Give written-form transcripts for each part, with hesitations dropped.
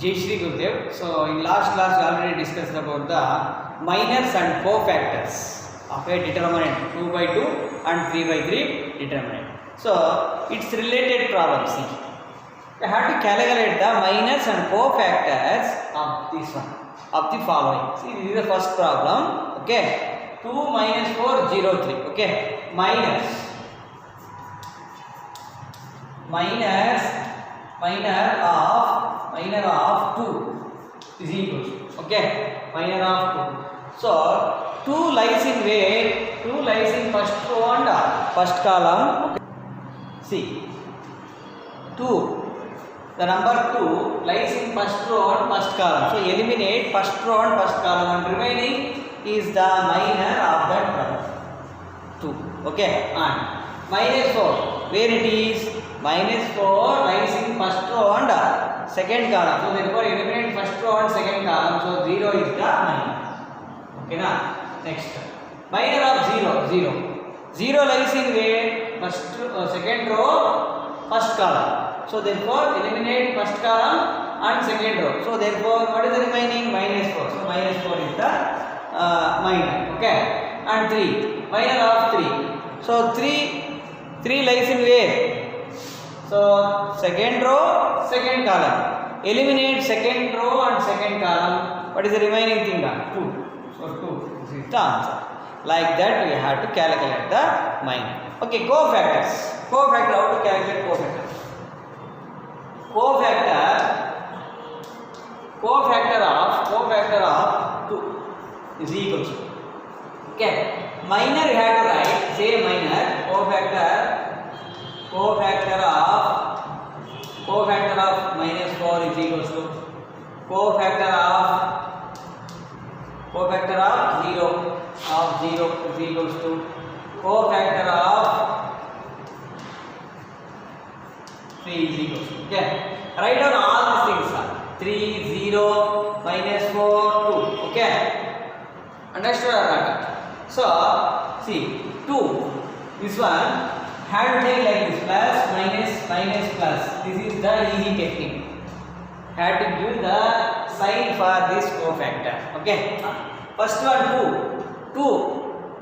Jai Shri Gurudev. So in last class we already discussed about the minors and cofactors of a determinant 2 by 2 and 3 by 3 determinant. So it's related problem. See, we have to calculate the minors and cofactors of this one, of the following. See, this is the first problem. Okay, 2 minus 4 0 3. Okay, minor of 2 is equal to, okay, minor of 2. So 2 lies in where? 2 lies in first row and first column. Okay. See, 2, the number 2 lies in first row and first column. So eliminate first row and first column, and remaining is the minor of that number 2. Okay, and minus 4, where it is? Minus 4 lies in first row and second column. So therefore eliminate first row and second column. So 0 is the minor. Okay, now next minor of 0 lies in where? First second row, first column. So therefore eliminate first column and second row. So therefore what is the remaining? Minus 4. So minus 4 is the minor. Okay, and 3, minor of 3. So 3 lies in where? So second row, second column. Eliminate second row and second column. What is the remaining thing? 2. So 2. This is the answer. Like that we have to calculate the minor. Okay, cofactors. Cofactor, how to calculate cofactor? Cofactor of 2 is equal to. Okay, minor you have to write. Say minor cofactor of minus 4 is equal to cofactor of 0 is equal to cofactor of 3 is equal to. Okay, write down all these things. 3, 0, minus 4, 2. Okay, understood or not? So see, 2, this one had to take like this, plus, minus, plus. This is the easy technique. Had to give the sign for this cofactor. Okay, first one 2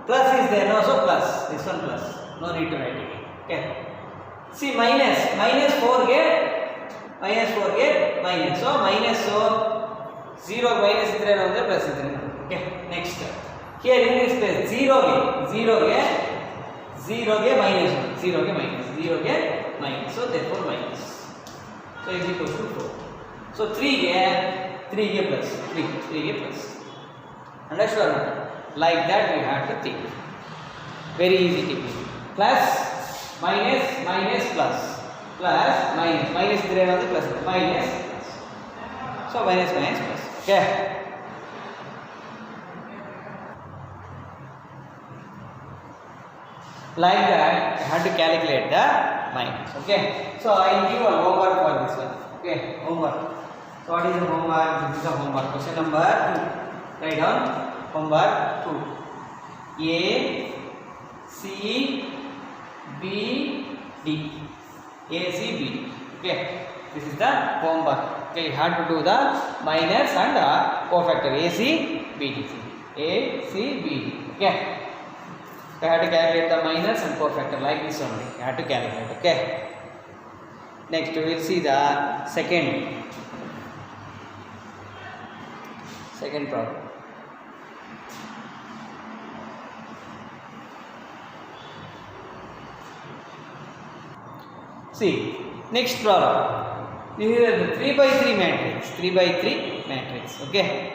plus is there, no, so plus, this one plus, no need to write it. Okay, see, minus 4 get minus, so minus, so 0 minus is there, no, plus is there. Okay, next here in this place 0 get minus 1, 0 get minus, so therefore minus, so is equal to 4. So 3 get plus, 3 get plus. Understood or not? Like that we have to think. Very easy technique. Plus, minus, plus, minus 3 and plus, minus, plus. So minus, plus. Okay. Like that, I have to calculate the minus. Okay. So I will give a homework for this one. Okay, homework. So what is the homework? This is the homework. Question number 2. Write down homework 2. A, C, B, D. A, C, B, D. Okay. This is the homework. Okay, you have to do the minors and cofactor A, C, B, D. A, C, B, D. Okay. You have to calculate the minors and cofactor like this only. You have to calculate. Okay. Next we will see the second problem. See, next problem. This is the 3 by 3 matrix. 3 by 3 matrix. Okay.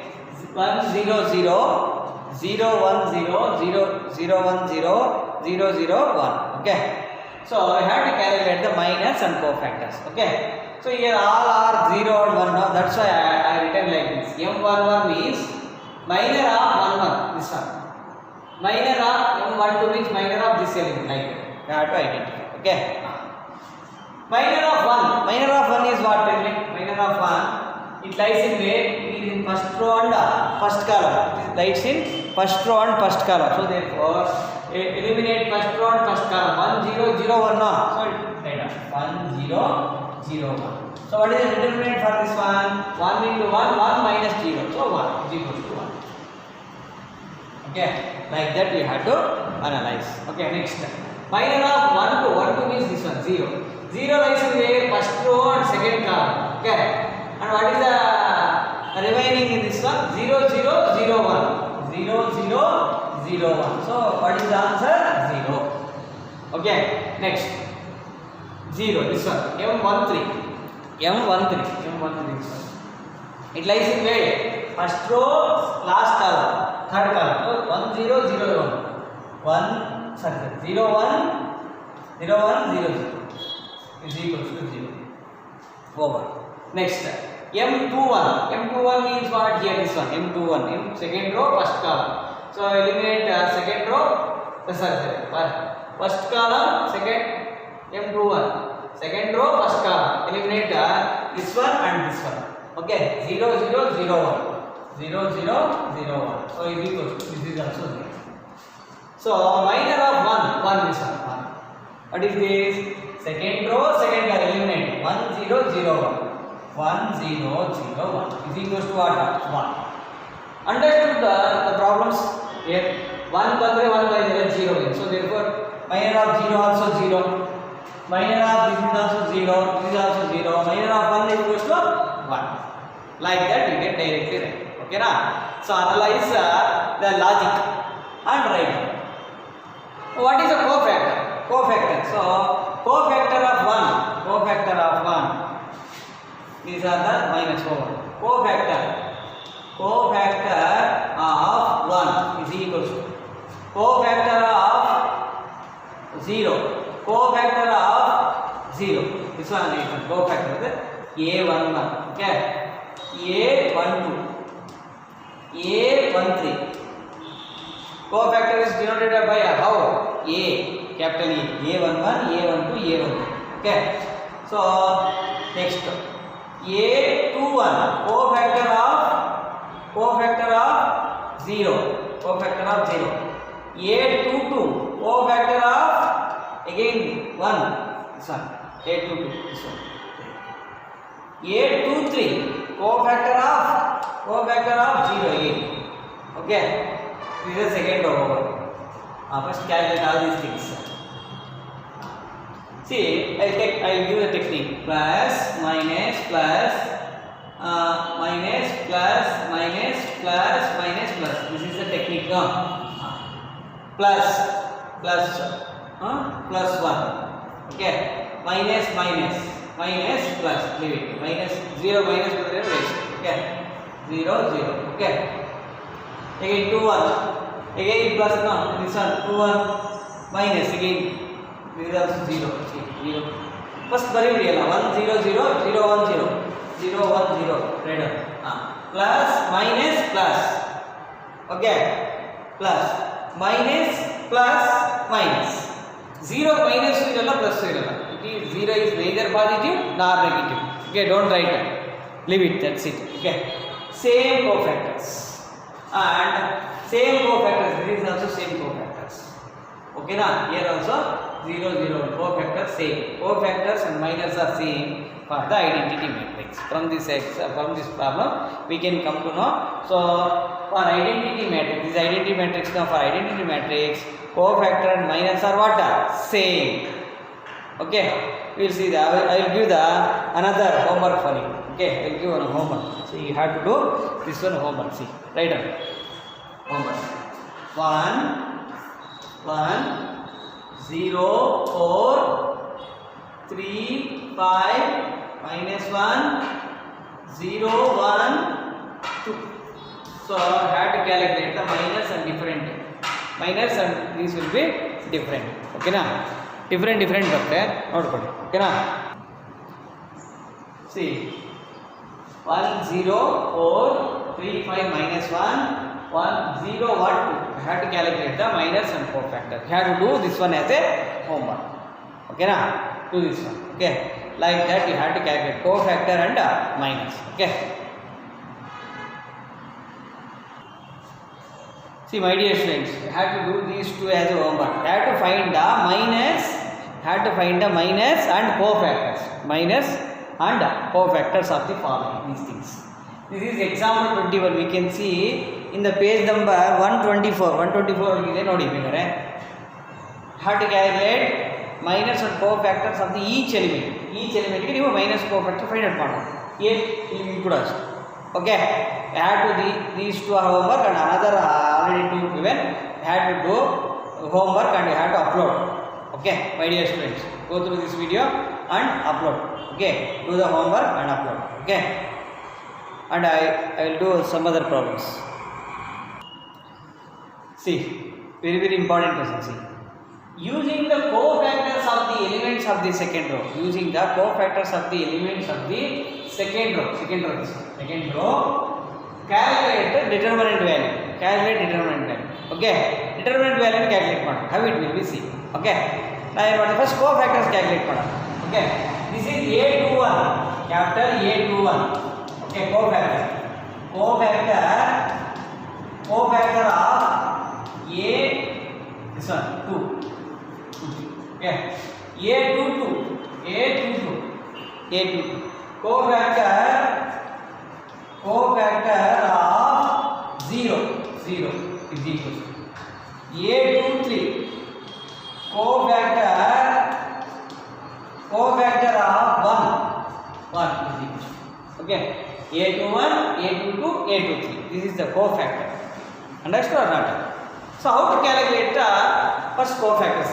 1 0 0 0 1 0 0 0 1 0 0 0 1. Okay. So we have to calculate the minors and cofactors. Okay. So here all are 0 and 1 now. That's why I written like this. M11 means minor of 1 1. This one. Minor of M12 means minor of this element. Like that. You have to identify. Okay. Minor of 1 is what? Minor of 1. It lies in where? It is in first row and first column. It lies in first row and first column. So therefore, eliminate first row and first column. 1 0 0 1 no. So it 1 0 0, 1. So what is the determinant for this one? 1 into 1, 1 minus 0. So 1 is equal to 1. Okay, like that we have to analyze. Okay, next. Minor of 1 to 1 to means this one 0. 0 lies in the first row and second column. Okay, and what is the remaining in this one? 0, 0, 0, 1. 0, 0, 0, 1. So what is the answer? 0. Okay, next. 0, this one, M13. M13 this one. It lies in where? First row, last column, third column. So 1, 0, 0, 1. 0, 1, 0, 1, 0, 0 is equals to 0. Over. Next, M21. M21 means what here? This one, M21. M second row, first column. So eliminate second row, first column, second M21. Second row, first column. Eliminate this one and this one. Okay, 0, 0, 0, 1. 0, 0, 0, 1. So it equals to this is also 0. So minor of 1, 1 this one. 1. What is this? Second row, second column. Eliminate 1, 0, 0, 1. 1, 0, 0, 1 is equals to what? 1. Understood the problems here? 1 by 1 by 0. So therefore minor of 0 also 0. Minor of this is also 0, this is also 0, minor of 1 is equals to 1. Like that we get directly right. Okay na? So analyze the logic and write. What is a cofactor? Cofactor. So cofactor of 1. These are the minus over. Cofactor of 1 is equals to cofactor of 0. Cofactor of 0. This one is cofactor with A11. Okay. A12. A13. Cofactor is denoted by how? A. Capital A. A11, A12, A13. Okay. So next. A21. Cofactor of 0. Cofactor of 0. A22. Cofactor of again 1. This one. A22. This one. A23. Cofactor of 0 again. Okay. This is the second over. First calculate all these things. See, I'll give the technique. Plus, minus, plus, minus, plus, minus, plus, minus, plus. This is the technique. No? Plus 1. Okay. Minus, plus. Leave it. Minus 0, minus raise. Okay. 0, 0. Okay. Again 2, 1. Again plus no. This one 2, 1. Minus again. This is also 0. See, 0. First very real. 1, 0, 0, 0, 1, 0. 0, 1, 0. Right. Plus, minus, plus. Okay. Plus, minus, plus, minus. 0 minus is plus. 0 is neither positive nor negative. Okay, don't write it. Leave it, that's it. Okay. Same cofactors. And same cofactors. This is also same cofactors. Okay, na? Here also 0, 0. Cofactors same. Cofactors and minors are same for the identity matrix. From this problem, we can come to know. So, for identity matrix, this identity matrix now for identity matrix, cofactor and minors are what? Same. Okay, we will see that. I will give the another homework for you. Okay, I will give one homework. So you have to do this one homework. See, write down homework. 1, 0, 4, 3, 5, minus 1, 0, 1, 2. So I have to calculate the minus and different. Minus and these will be different. Okay na? Different ಬರುತ್ತೆ ನೋಡ್ಕೊಳ್ಳಿ ಓಕೆನಾ. See 1 0 4 3 5 minus 1 1 0 1 2. I have to calculate the minus and cofactor. You have to do this one as a homework. Okay na? Do this one. Okay. Like that you have to calculate cofactor and minus. Okay. See my dear students, you have to do these two as a homework. You have to find the minus and cofactors. Minus and cofactors of the following these things. This is example 21. We can see in the page number 124. 124 ಇದೆ ನೋಡಿ ಬೇಕಾದ್ರೆ. How to calculate minus and cofactors of the each element. Each element ಗೆ ನೀವು minus cofactor find out ಮಾಡೋದು. ಇಲ್ಲಿ ಕೂಡ ಅಷ್ಟೇ. Okay. Add to these two homework and another already two given. Had to do homework and you have to upload. Okay, my dear students, go through this video and upload. Okay, do the homework and upload. Okay, and I will do some other problems. See, very important question. See, using the cofactors of the elements of the second row. Using the cofactors of the elements of the second row. Second row. Calculate the determinant value. Calculate determinant value. Okay, determinant value calculate ಮಾಡೋಣ. How it will be see. Okay, now first cofactors calculate ಮಾಡೋಣ. Okay, this is A21, capital A21. Okay, cofactor of A, this one 2. Okay, A22 cofactor of 0 is equal to A23 cofactor of 1 is equal to, okay, A21, A22, A23. This is the cofactor. Understood or not? So how to calculate the first cofactor?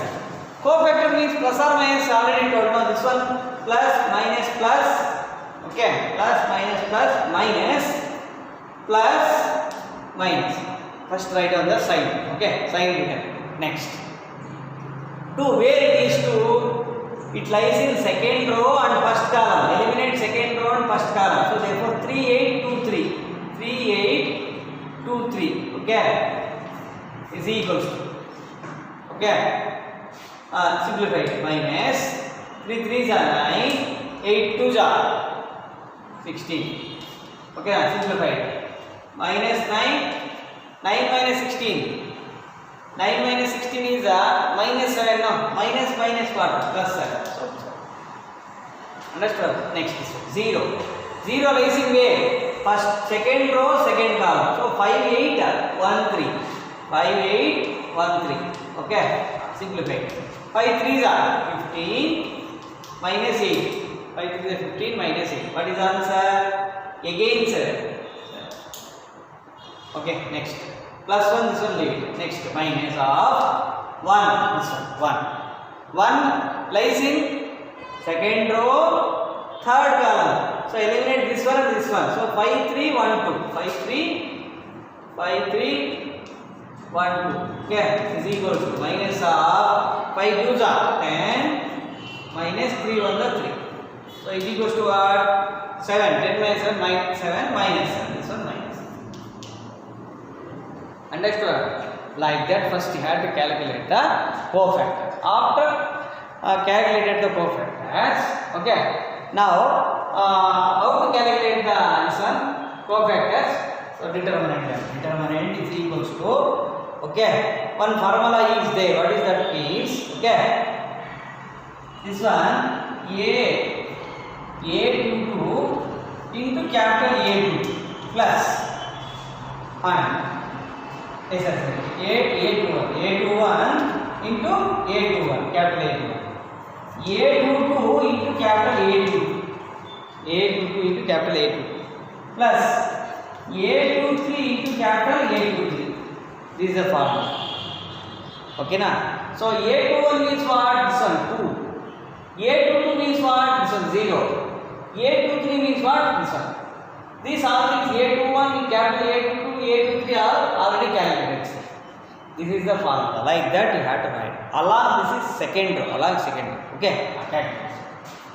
Cofactor means plus or minus. Already told now this one plus minus plus. Okay, plus minus plus minus. First write on the sign. Okay, sign written. Next, to where it is to, it lies in second row and first column. Eliminate second row and first column. So therefore 3823. Okay, is equals to, okay, simplify it. Minus 3 3s are 9, 8 2s are 16. Okay, simplify it. Minus 9 minus 16. 9 minus 16 is minus 7. No, minus what? Plus 7. So, understood? Next is 0. 0 lies in where? First, second row, second column. So 5 8 1 3. 5 8 1 3. Okay, simplify. 5 3s are 15 minus 8. 5 3s are 15 minus 8. What is answer? Again 7. Okay, next. Plus 1, this one leave it. Next, minus of 1, this one 1 lies in second row, third column. So eliminate this one and this one. So 5 3 1 2. 5 3 1 2. Okay, is equal to minus of 5 2s are 10 minus 3 1 are 3. So is equals to what? 7. 10 minus 7 minus 7 minus 7. This one minus. Understood? Like that, first you have to calculate the cofactor. After calculated the cofactors, okay. Now how to calculate the answer cofactors? So determinant is equals to, okay, one formula is there. What is that means? Okay, this one A22 into capital A2 plus and A21 into A21, capital A21. A22 into capital A2. A22 into capital A2 plus A23 into capital A23. This is the formula. Okay na? So A21 means what? This one 2. A22 means what? This one 0. A23 means what? This one. These all things A21 in capital A22, A23 are already calculated. This is the formula. Like that you have to write. Along this is second row. Along second row. Okay.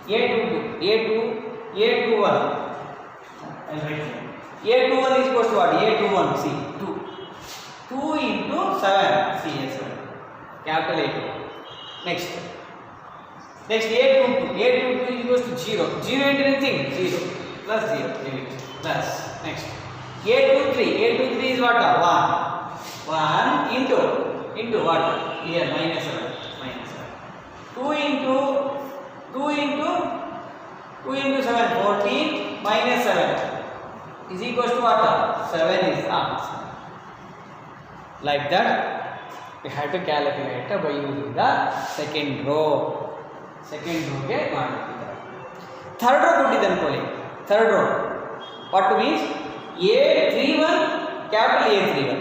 A21. I'll write here. A21 is equal to what? A21. See 2. 2 into 7. See yes. Capital A2. Next A22. A22 is equal to 0. 0 into anything? 0. Plus 0. Plus. Next. A23 is what? 1 into what? Here minus 7. 2 into 2 into 7, 14 minus 7 is equals to what? 7 is the answer. Like that, we have to calculate by using the second row. Second row ge maadutidare. Third row koಟ್ಟಿದೆ ಅನ್ಕೊಳ್ಳಿ. Third row. What means A31 capital A31.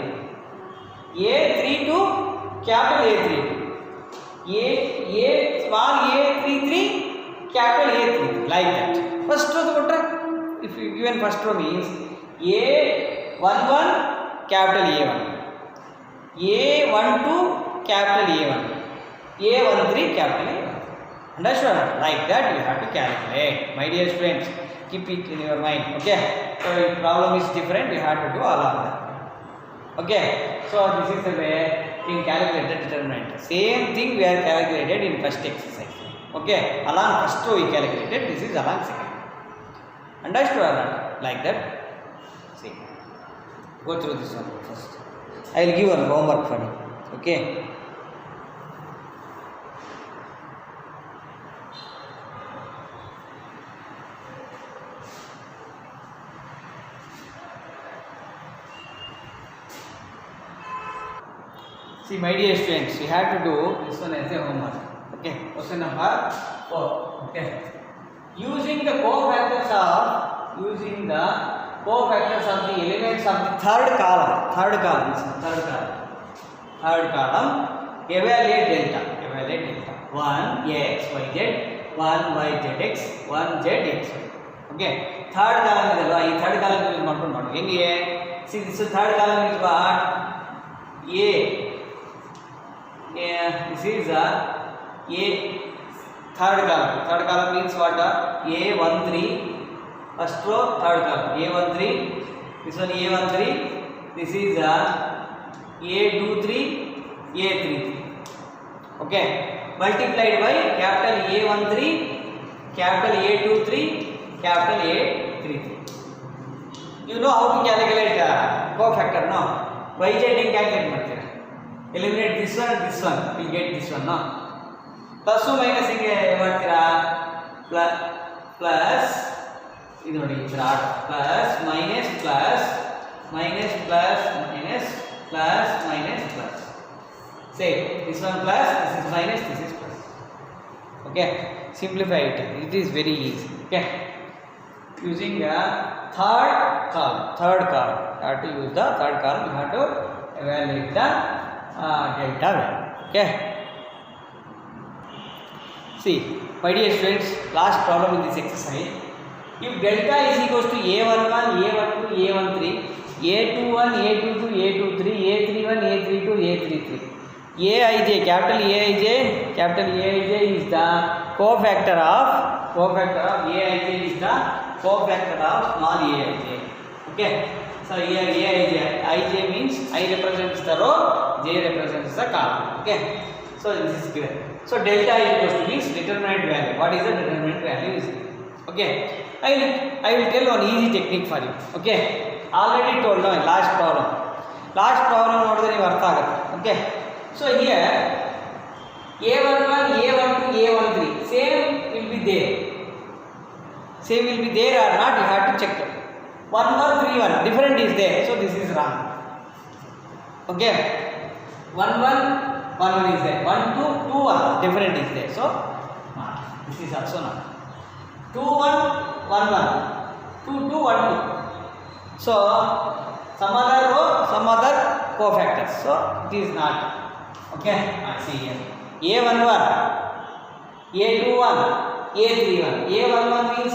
A32 capital A32. Small A33 capital A33 like that. First row ಕೊಟ್ಟರೆ if you given first row means A11 capital A1, A12 capital A1, A13 capital A1. Understood? Like that you have to calculate. My dear students, keep it in your mind. Okay. So if problem is different, you have to do all of that. Okay. So this is the way you calculate the determinant. Same thing we are calculated in first exercise. Okay. Along first row we calculated. This is along second. Understood or not? Like that. See. Go through this one first. I will give one homework for you. Okay. See, my dear students, we have to do this one as a homework. Okay. Question number 4. Okay. Using the cofactors of the elements of the third column, evaluate delta. 1 x y z, 1 y z x, 1 z x y. Okay. Third column is the third column is not. See, this third column is what? A. This is a third column. Third column means what? A13. First row, third column. A13. This one A13. This is A23, A33. Okay. Multiplied by capital A13, capital A23, capital A33. You know how to calculate cofactor, no? YZ calculate ಮಾಡ್ತೀರಾ. Eliminate this one, we'll get this one, no? Plus or minus ಹಿಂಗೆ ಮಾಡ್ತೀರಾ? Plus ಇದು ನೋಡಿ plus minus plus minus plus minus plus minus plus. Say this one plus, this is minus, this is plus. Okay, simplify it. It is very easy. Okay, using the third column. You have to use the third column. You have to evaluate the delta value. Okay. See, my dear students, last problem in this exercise. If delta is equals to A11, A12, A13, A21, A22, A23, A31, A32, A33. Aij, capital Aij is the cofactor of Aij is the cofactor of small aij. Okay. So here Aij means I represents the row, J represents the column. Okay. So this is clear. So delta is equals to means determinant value. What is the determinant value is? Okay. I will tell one easy technique for you. Okay. Already told now last problem ನೋಡಿದ್ರೆ ನೀವು ಅರ್ಥ ಆಗುತ್ತೆ. Okay. So here A11, A12, A13 same will be there or not, you have to check it. 1 more 3 1 different is there, so this is wrong. Okay. 1 1 is there, 1 2 2 1 different is there, so this is also not. 2 1 1 1 2 2 1 2, so some other row, some other cofactors, so it is not. Okay, see here A11, A21, A31. A11 means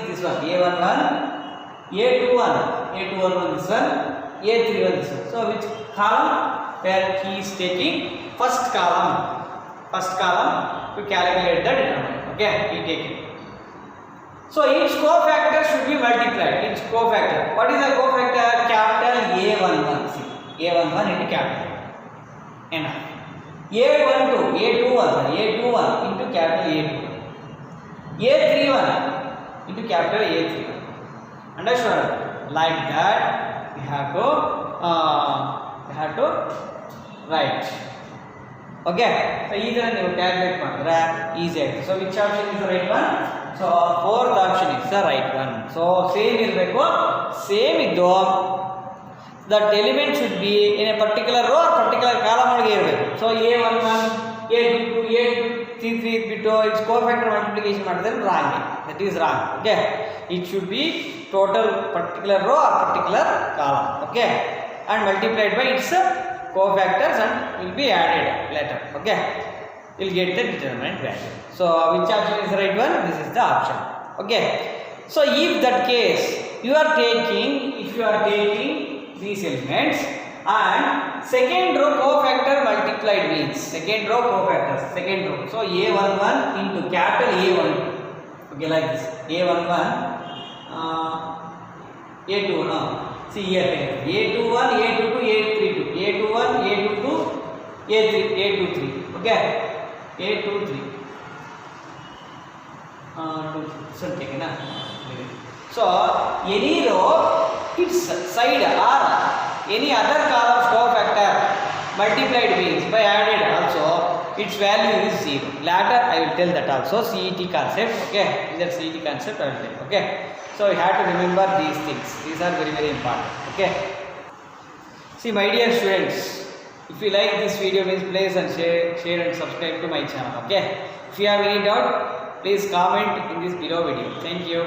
this one, A11, A21 this one, A31 this one. So which column? Where he is taking first column to calculate the determinant. Okay, he taking. So each cofactor should be multiplied. Each cofactor. What is the cofactor? Capital A11. See, A11 into capital. And A12 into capital A21. A31 into capital A31. Understood? Like that, we have to write. Okay. So either you calculate easy. So which option is the right one? So fourth option is the right one. So same ಇರಬೇಕು, same ಇದ್ದು that element should be in a particular row or particular column ಒಳಗೆ ಇರಬೇಕು. So a11 a22 a33 ಇದ್ಬಿಟ್ಟು its cofactor multiplication ಮಾಡಿದ್ರೆ wrong. That is wrong. Okay, it should be total particular row or particular column. Okay, and multiplied by its cofactors and will be added later. Okay, you'll get the determinant value. So which option is the right one? This is the option. Okay, so if that case if you are taking these elements and second row cofactor multiplied means second row cofactors, second row, so a11 into capital A12, okay, like this, a11 a21, see here a21 a22 a32 a21 a22 a23, okay, a23 take na. So any row its side or any other column cofactor multiplied means by added also its value is 0. Later I will tell that also, CET concept. Okay, in that CET concept I will tell. Okay, so you have to remember these things. These are very important. Okay, see my dear students, if you like this video, please please and share and subscribe to my channel. Okay, if you have any doubt, please comment in this below video. Thank you.